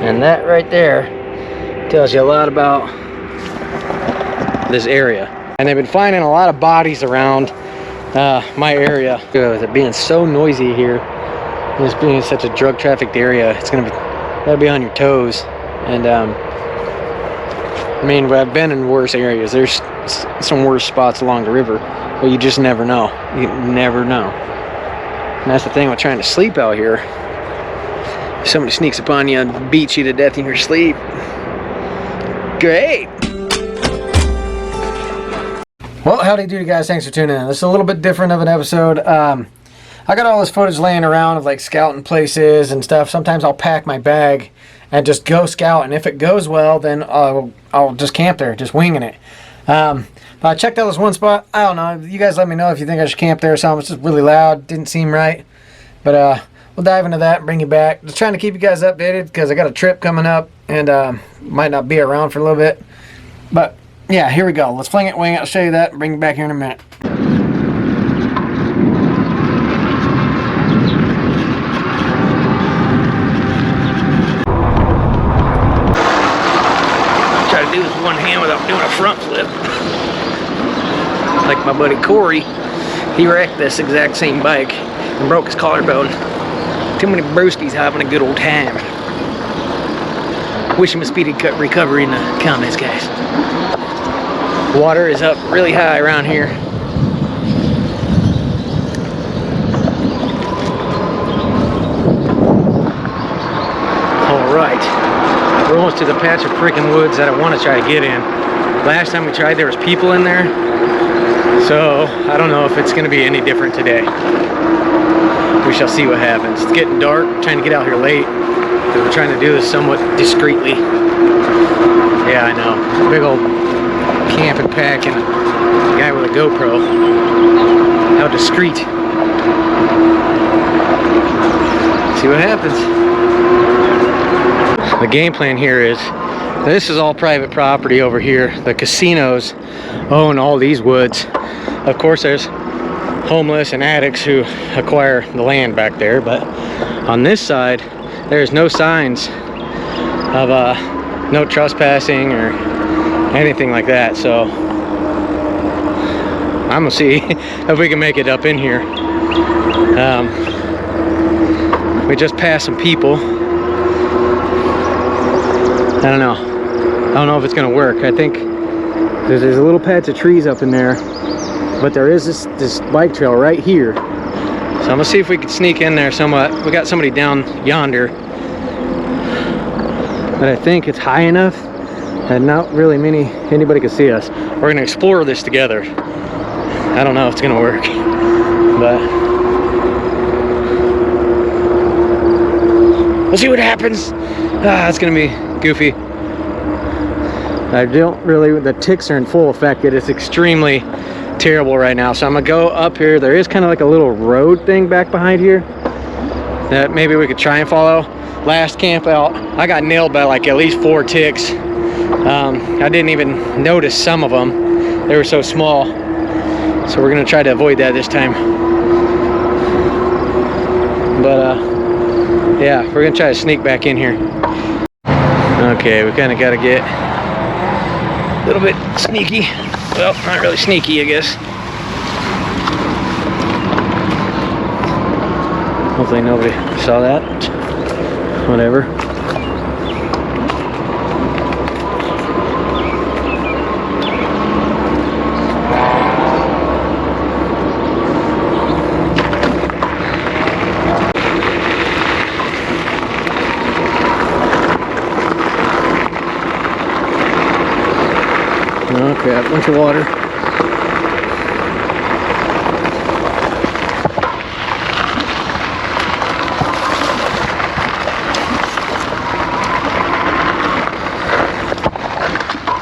And that right there tells you a lot about this area. And they've been finding a lot of bodies around my area. With it being so noisy here, this being such a drug trafficked area, it's gotta be on your toes. And I mean, I've been in worse areas. There's some worse spots along the river, but you just never know. You never know. And that's the thing with trying to sleep out here. If somebody sneaks upon you and beats you to death in your sleep, great. Well, howdy do, guys. Thanks for tuning in. This is a little bit different of an episode. I got all this footage laying around of like scouting places and stuff. Sometimes I'll pack my bag and just go scout, and if it goes well, then I'll just camp there, just winging it. But I checked out this one spot. I don't know. You guys let me know if you think I should camp there or something. It's just really loud. Didn't seem right. But we'll dive into that and bring you back. Just trying to keep you guys updated because I got a trip coming up and might not be around for a little bit. But yeah, here we go. Let's fling it, wing it. I'll show you that and bring you back here in a minute. Try to do this one hand without doing a front flip. Like my buddy Corey, he wrecked this exact same bike and broke his collarbone. Too many brewskis having a good old time. Wish him a speedy recovery in the comments, guys. Water is up really high around here. Alright, we're almost to the patch of freaking woods that I want to try to get in. Last time we tried, there was people in there. So, I don't know if it's going to be any different today. We shall see what happens. It's getting dark. I'm trying to get out here late because we're trying to do this somewhat discreetly. Yeah, I know. Big old camping pack and a guy with a GoPro. How discreet. See what happens. The game plan here is, this is all private property over here. The casinos own all these woods. Of course, there's homeless and addicts who acquire the land back there, but on this side, there's no signs of no trespassing or anything like that. So I'm gonna see if we can make it up in here. We just passed some people. I don't know if it's gonna work. I think there's a little patch of trees up in there, but there is this bike trail right here. So I'm gonna see if we can sneak in there somewhat. We got somebody down yonder, but I think it's high enough and not really anybody can see us. We're gonna explore this together. I don't know if it's gonna work, but we'll see what happens. It's gonna be goofy. I don't really, the ticks are in full effect. It is extremely terrible right now. So I'm gonna go up here. There is kind of like a little road thing back behind here that maybe we could try and follow. Last camp out, I got nailed by like at least 4 ticks. I didn't even notice some of them. They were so small. So we're gonna try to avoid that this time. But yeah, we're gonna try to sneak back in here. Okay, we kind of got to get a little bit sneaky. Well, not really sneaky, I guess. Hopefully nobody saw that. Whatever. Okay, a bunch of water.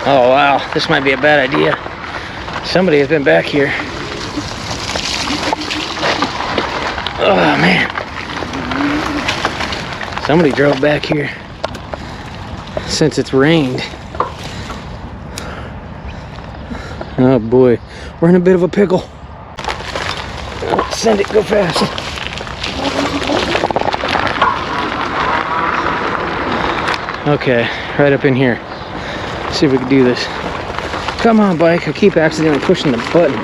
Oh wow, this might be a bad idea. Somebody has been back here. Oh man. Somebody drove back here since it's rained. Oh boy, we're in a bit of a pickle. Send it, go fast. Okay, right up in here. Let's see if we can do this. Come on, bike. I keep accidentally pushing the button.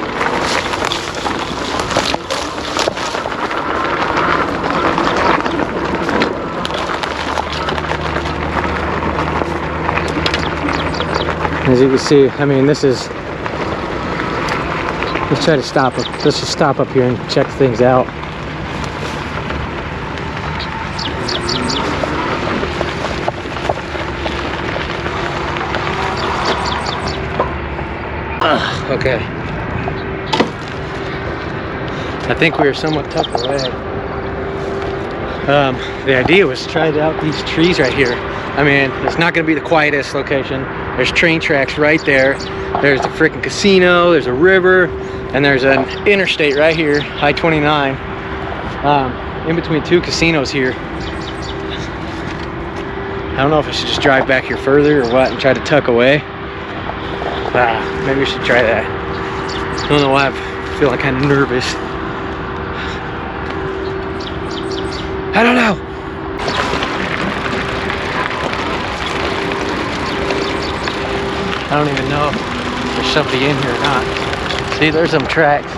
As you can see, I mean, this is... Let's try to stop it. Let's just stop up here and check things out. Okay. I think we were somewhat tucked away. The idea was to try out these trees right here. I mean, it's not going to be the quietest location. There's train tracks right there. There's the freaking casino. There's a river. And there's an interstate right here, I-29, in between two casinos here. I don't know if I should just drive back here further or what and try to tuck away. Maybe we should try that. I don't know why I'm feeling kind of nervous. I don't know. I don't even know if there's somebody in here or not. See, there's some tracks.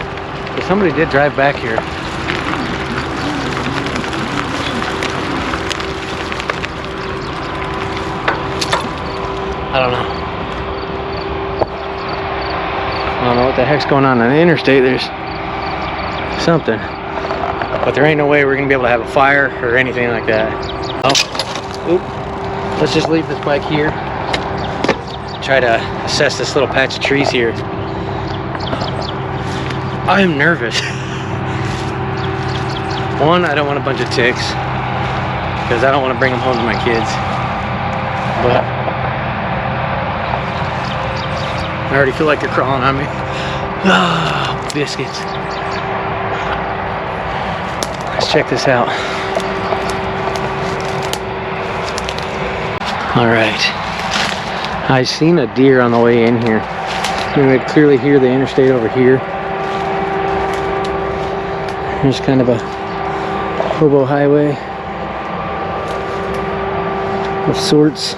But somebody did drive back here. I don't know. I don't know what the heck's going on the interstate. There's something. But there ain't no way we're gonna be able to have a fire or anything like that. Oh, oop. Let's just leave this bike here. Try to assess this little patch of trees here. I am nervous. One, I don't want a bunch of ticks because I don't want to bring them home to my kids. But I already feel like they're crawling on me. Ah, biscuits. Let's check this out. All right. I seen a deer on the way in here. You can clearly hear the interstate over here. There's kind of a hobo highway of sorts.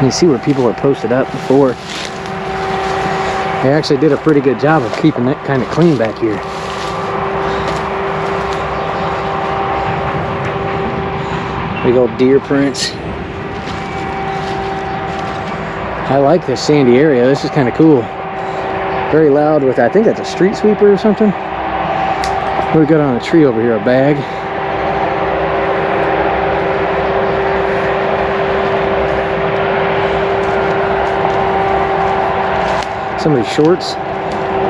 You see where people are posted up before. They actually did a pretty good job of keeping it kind of clean back here. Big old deer prints. I like this sandy area. This is kind of cool. Very loud with, I think that's a street sweeper or something. We got on a tree over here, a bag. Somebody's shorts,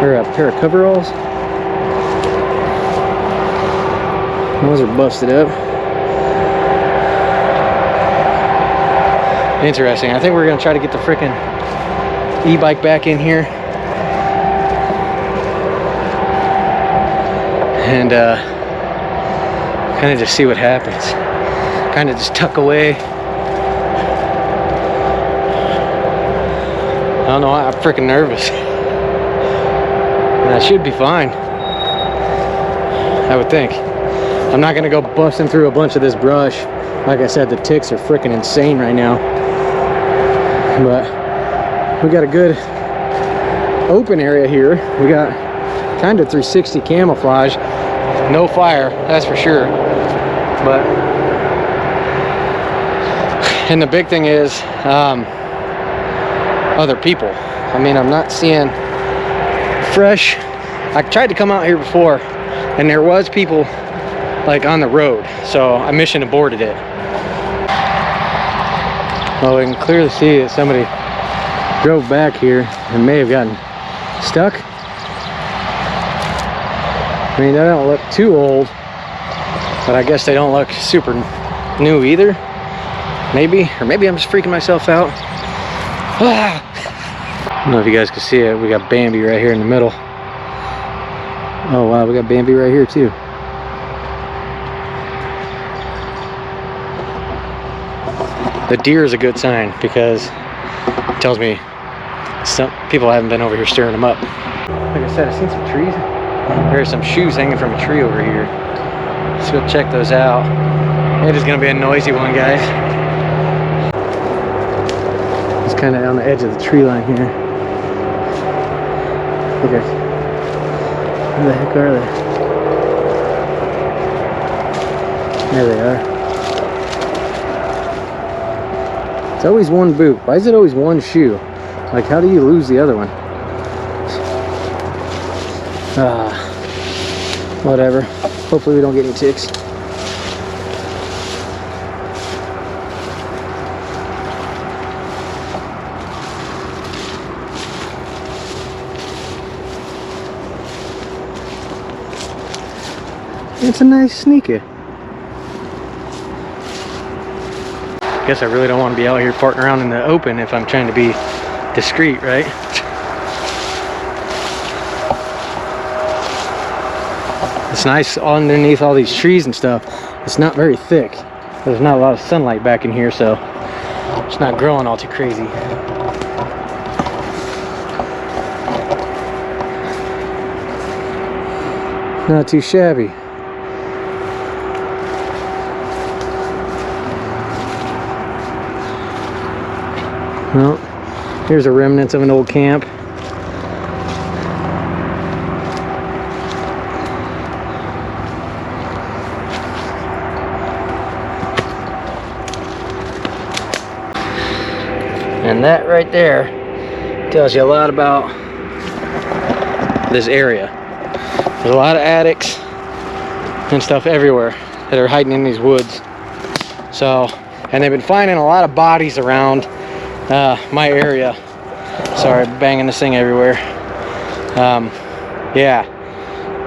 or a pair of coveralls. Those are busted up. Interesting. I think we're gonna try to get the frickin' e-bike back in here. And kind of just see what happens. Kind of just tuck away. I don't know why, I'm freaking nervous. And I should be fine, I would think. I'm not gonna go busting through a bunch of this brush. Like I said, the ticks are freaking insane right now. But we got a good open area here. We got kind of 360 camouflage. No fire, that's for sure. But, and the big thing is other people. I mean, I'm not seeing fresh. I tried to come out here before and there was people like on the road, so I mission aborted it. Well, we can clearly see that somebody drove back here and may have gotten stuck. I mean, they don't look too old, but I guess they don't look super new either. Maybe, or maybe I'm just freaking myself out. I don't know if you guys can see it. We got Bambi right here in the middle. Oh wow, we got Bambi right here too. The deer is a good sign because it tells me some people haven't been over here stirring them up. Like I said, I've seen some trees. There are some shoes hanging from a tree over here. Let's go check those out. It is gonna be a noisy one, guys. It's kind of on the edge of the tree line here. Okay. Where the heck are they? There they are. It's always one boot. Why is it always one shoe? Like, how do you lose the other one? Whatever. Hopefully we don't get any ticks. It's a nice sneaker. Guess I really don't want to be out here farting around in the open if I'm trying to be discreet, right? It's nice underneath all these trees and stuff. It's not very thick. There's not a lot of sunlight back in here, so it's not growing all too crazy. Not too shabby. Well, here's a remnants of an old camp. And that right there tells you a lot about this area. There's a lot of attics and stuff everywhere that are hiding in these woods. So, and they've been finding a lot of bodies around my area. Sorry, banging this thing everywhere. Yeah,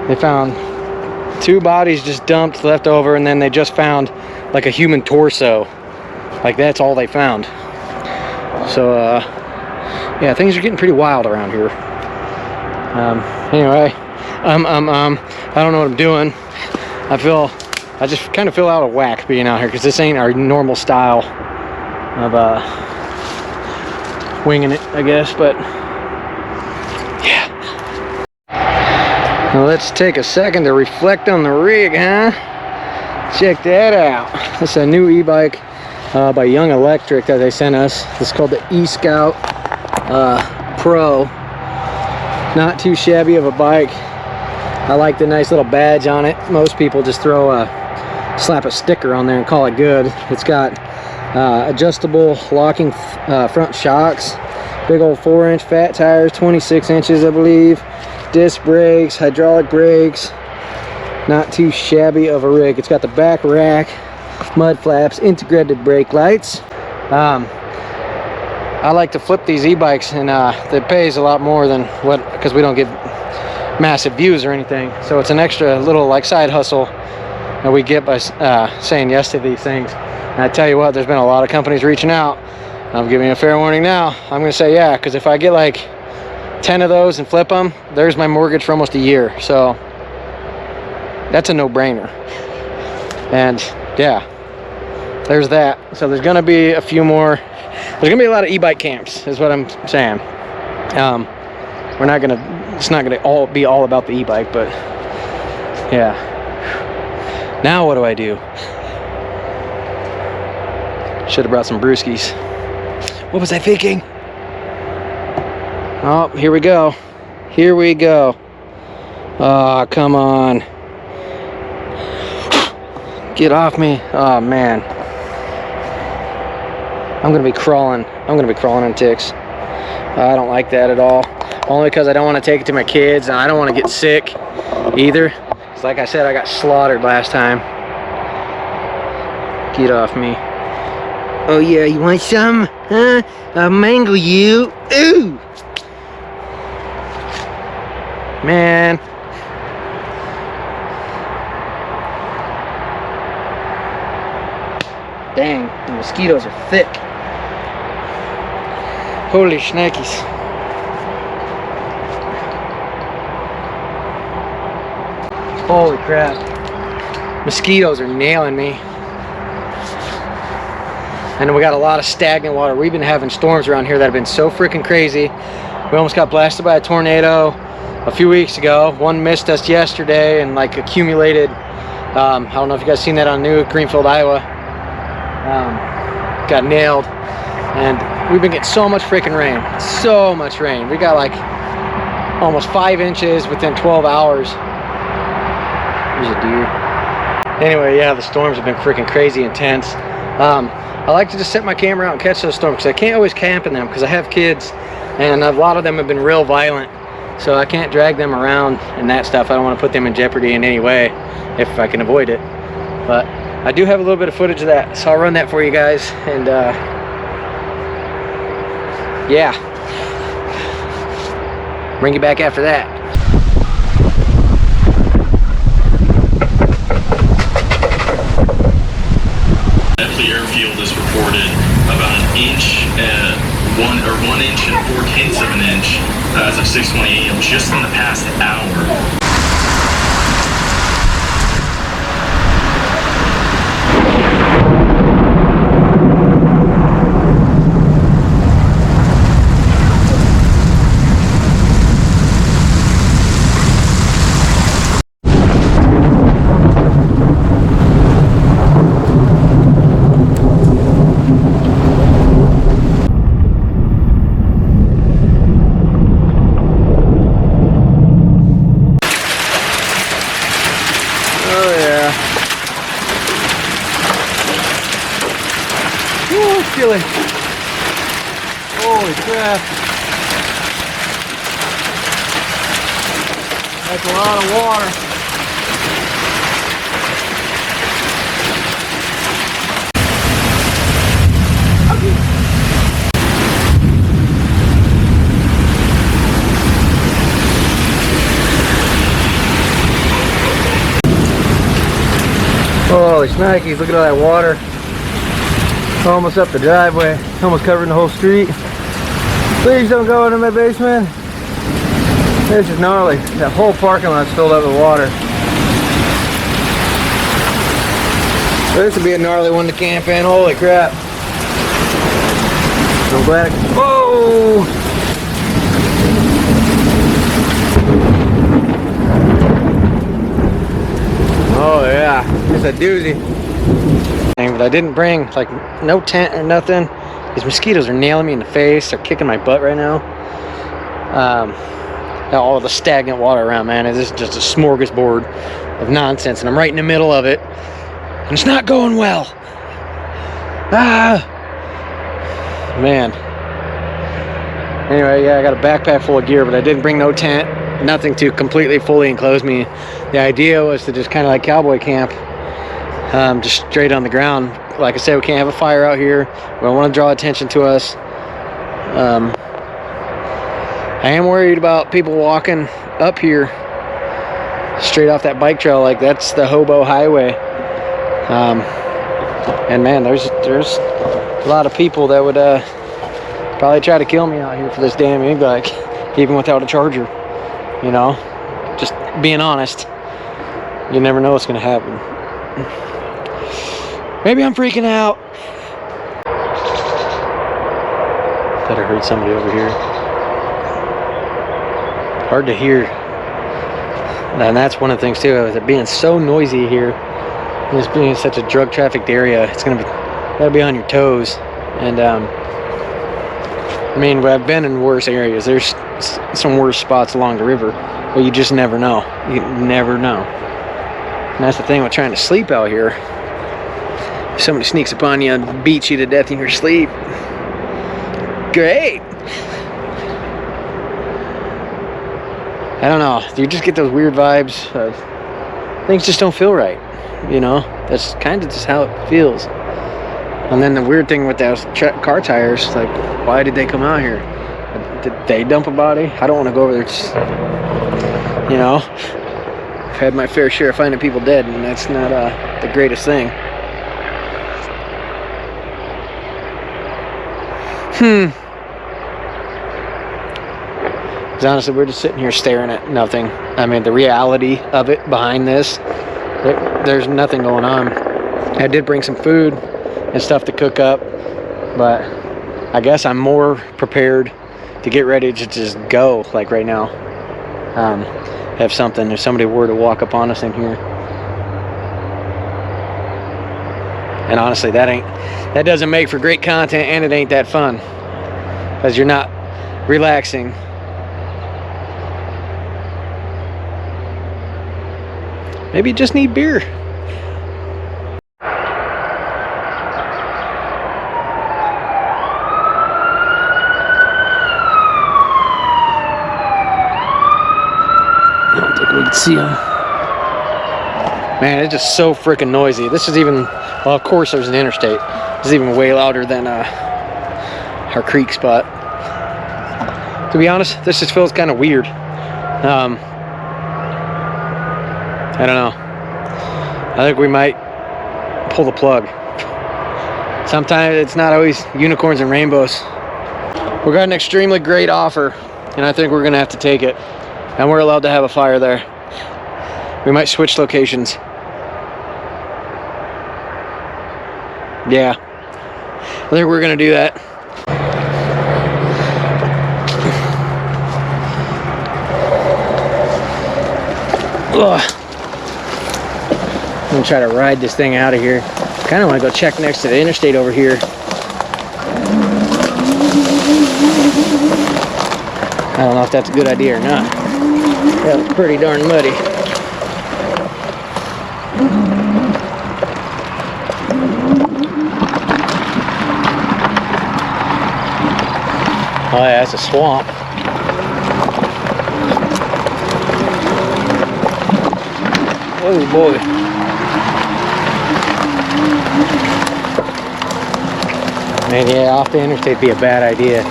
they found 2 bodies just dumped, left over, and then they just found like a human torso. Like, that's all they found. So yeah, things are getting pretty wild around here. Anyway, I don't know what I'm doing. I just kind of feel out of whack being out here because this ain't our normal style of winging it, I guess. But yeah. Now let's take a second to reflect on the rig, huh? Check that out. It's a new e-bike by Young Electric that they sent us. It's called the E-Scout Pro. Not too shabby of a bike. I like the nice little badge on it. Most people just slap a sticker on there and call it good. It's got adjustable locking front shocks, big old 4-inch fat tires, 26 inches I believe, disc brakes, hydraulic brakes. Not too shabby of a rig. It's got the back rack, mud flaps, integrated brake lights. I like to flip these e-bikes, and it pays a lot more than what, because we don't get massive views or anything. So it's an extra little like side hustle that we get by saying yes to these things. And I tell you what, there's been a lot of companies reaching out. I'm giving you a fair warning now. I'm going to say yeah, because if I get like 10 of those and flip them, there's my mortgage for almost a year. So that's a no-brainer. And yeah, there's that. So there's going to be a few more. There's gonna be a lot of e-bike camps, is what I'm saying. We're not gonna, it's not gonna all be all about the e-bike, but yeah. Now what do I do? Should have brought some brewskis. What was I thinking? Oh, here we go. Here we go. Oh, come on. Get off me. Oh man. I'm gonna be crawling. I'm gonna be crawling on ticks. I don't like that at all. Only because I don't want to take it to my kids, and I don't want to get sick either. It's like I said, I got slaughtered last time. Get off me. Oh yeah, you want some? Huh? I'll mangle you. Ooh! Man. Dang, the mosquitoes are thick. Holy shnikes. Holy crap. Mosquitoes are nailing me. And we got a lot of stagnant water. We've been having storms around here that have been so freaking crazy. We almost got blasted by a tornado a few weeks ago. One missed us yesterday and like accumulated I don't know if you guys seen that on New Greenfield, Iowa. Got nailed, and we've been getting so much freaking rain. So much rain. We got like almost 5 inches within 12 hours. There's a deer. Anyway, yeah, the storms have been freaking crazy intense. I like to just set my camera out and catch those storms because I can't always camp in them because I have kids, and a lot of them have been real violent, so I can't drag them around and that stuff. I don't want to put them in jeopardy in any way if I can avoid it. But I do have a little bit of footage of that, so I'll run that for you guys. And yeah, bring you back after that. The airfield is reported about an inch, 1 inch and 4/10 of an inch as of 6:20 a.m. just in the past hour. Chilly. Holy crap. That's a lot of water. Holy snikes, look at all that water. Almost up the driveway, almost covering the whole street. Please don't go into my basement. This is gnarly. That whole parking lot's filled up with water. This would be a gnarly one to camp in. Holy crap. I'm glad whoa! Oh yeah, it's a doozy. But I didn't bring like no tent or nothing. These mosquitoes are nailing me in the face. They're kicking my butt right now. All the stagnant water around, man. It's just a smorgasbord of nonsense, and I'm right in the middle of it, and it's not going well. Man. Anyway, yeah, I got a backpack full of gear, but I didn't bring no tent, nothing to completely fully enclose me. The idea was to just kind of like cowboy camp. Just straight on the ground. Like I said, we can't have a fire out here. We don't want to draw attention to us. I am worried about people walking up here straight off that bike trail. Like that's the hobo highway. And man, there's a lot of people that would probably try to kill me out here for this damn e-bike, even without a charger. You know, just being honest. You never know what's gonna happen. Maybe I'm freaking out. Thought I heard somebody over here. Hard to hear. And that's one of the things too, is it being so noisy here. This being such a drug trafficked area, it's gotta be on your toes. And I mean, I've been in worse areas. There's some worse spots along the river, but you just never know. You never know. And that's the thing with trying to sleep out here. If somebody sneaks upon you and beats you to death in your sleep, great. I don't know. You just get those weird vibes. Things just don't feel right. You know, that's kind of just how it feels. And then the weird thing with those car tires, like, why did they come out here? Did they dump a body? I don't want to go over there. Just, you know, I've had my fair share of finding people dead, and that's not the greatest thing. Because honestly, we're just sitting here staring at nothing. I mean, the reality of it behind this, there's nothing going on. I did bring some food and stuff to cook up, but I guess I'm more prepared to get ready to just go, like right now. Have something, if somebody were to walk up on us in here. And honestly, that doesn't make for great content, and it ain't that fun because you're not relaxing. Maybe you just need beer. I don't think we can see them. Man, it's just so freaking noisy. This is even, well, of course there's an interstate. It's even way louder than our creek spot. To be honest, this just feels kind of weird. I don't know. I think we might pull the plug. Sometimes it's not always unicorns and rainbows. We got an extremely great offer, and I think we're gonna have to take it. And we're allowed to have a fire there. We might switch locations. Yeah, I think we're gonna do that. Ugh. I'm gonna try to ride this thing out of here. Kind of want to go check next to the interstate over here. I don't know if that's a good idea or not. That was pretty darn muddy. Oh yeah, that's a swamp. Oh boy. Man, yeah, off the interstate be a bad idea.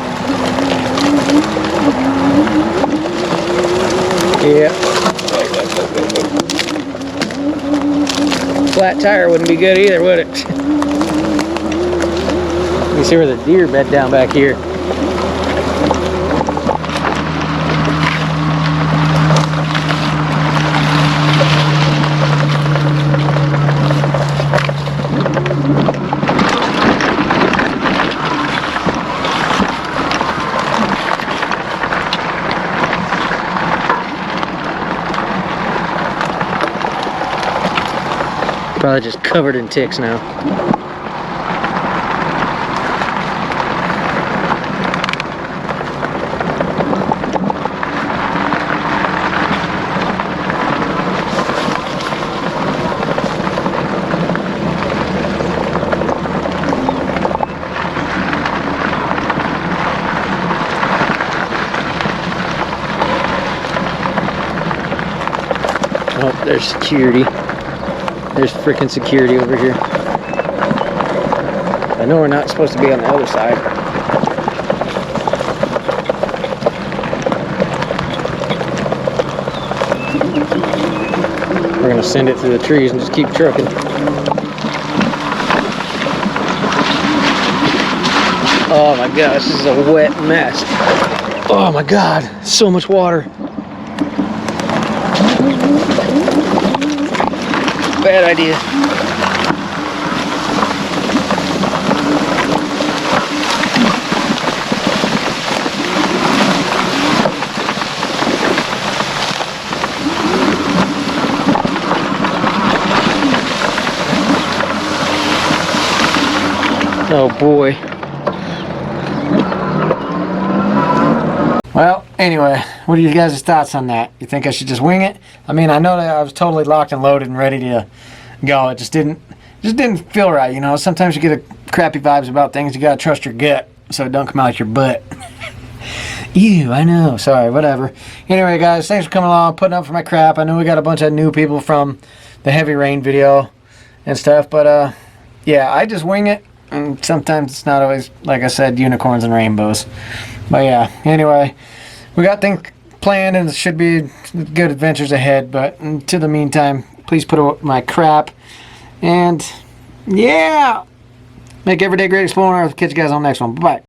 Yeah. Flat tire wouldn't be good either, would it? You see where the deer bed down back here. Probably just covered in ticks now. Oh, there's security. There's freaking security over here. I know we're not supposed to be on the other side. We're gonna send it through the trees and just keep trucking. Oh my gosh, this is a wet mess. Oh my god, so much water. Bad idea. Oh boy. Well, anyway, what are you guys' thoughts on that? You think I should just wing it? I mean, I know that I was totally locked and loaded and ready to go. It just didn't feel right, you know. Sometimes you get a crappy vibes about things. You gotta trust your gut so it don't come out your butt. Ew, I know. Sorry, whatever. Anyway, guys, thanks for coming along, putting up for my crap. I know we got a bunch of new people from the heavy rain video and stuff, but yeah, I just wing it, and sometimes it's not always, like I said, unicorns and rainbows. But yeah, anyway, we got things planned and it should be good adventures ahead. But to the meantime, please put up my crap. And yeah, make every day great exploring. I'll catch you guys on the next one. Bye-bye.